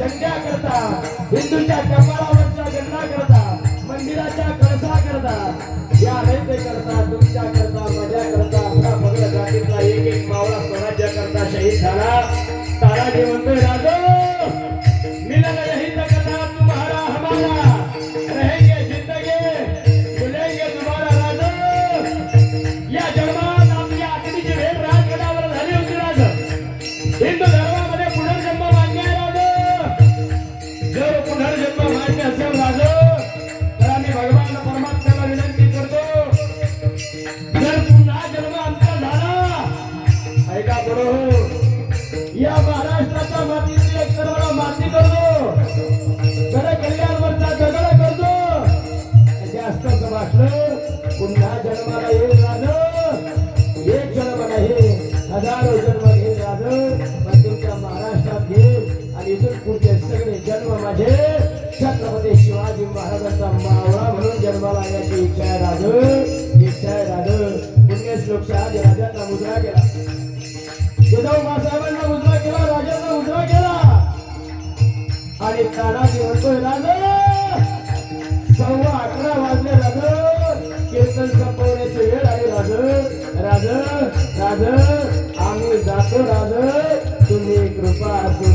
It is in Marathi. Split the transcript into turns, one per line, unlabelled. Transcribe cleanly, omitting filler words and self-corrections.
झेंड्या करता, हिंदूच्या कपाळावरच्या गंडा करता, मंदिराच्या कळसा करता, या रयते करता, तुमच्या करता, मजा करता, आपला भगव्या जातीतला एक एक मावळा स्वराज्य करता शहीद झाला. तानाजी म्हणतोय राजो मिलन यही तक था तुम्हारा हमारा, रहेंगे जिंदगी मिलेंगे तुम्हारा राजो. या जन्मात आपल्या आखरीची भेट राजगडावर झाली होती राजो. हिंदू धर्मामध्ये पुनर्जन्म मान्य आहे राजो. जर पुनर्जन्म मान्य असेल राजो तर आम्ही भगवान परमात्म्याला विनंती करतो, जर पुन्हा जन्म आमचा झाला ऐका बरोबर या महाराष्ट्राच्या मातीची एक सर्वाला माती करतो, जरा कल्याणवरचा दगड करतो. जास्त वाटलं पुन्हा जन्माला येईल राजो. एक जन्म नाही हजारो जन्म घेईल राजो, पण तुमच्या महाराष्ट्रात घेईल आणि इथून पुढचे सगळे जन्म माझे छत्रपती शिवाजी महाराजांचा मावळा म्हणून जन्माला येण्याची इच्छा आहे राजो. इच्छा आहे राजो. पुण्यश्लोक शहाजी राजांना मुजरा केला, जिजाऊ मासाहेबांना मुजरा केला, राजांना मुजरा केला आणि तानाजी म्हणतोय राजो 11:15 वाजले राजो, कीर्तन संपवण्याची वेळ आली राजो. राजो राजो आम्ही जातो राजो, तुम्ही कृपा असू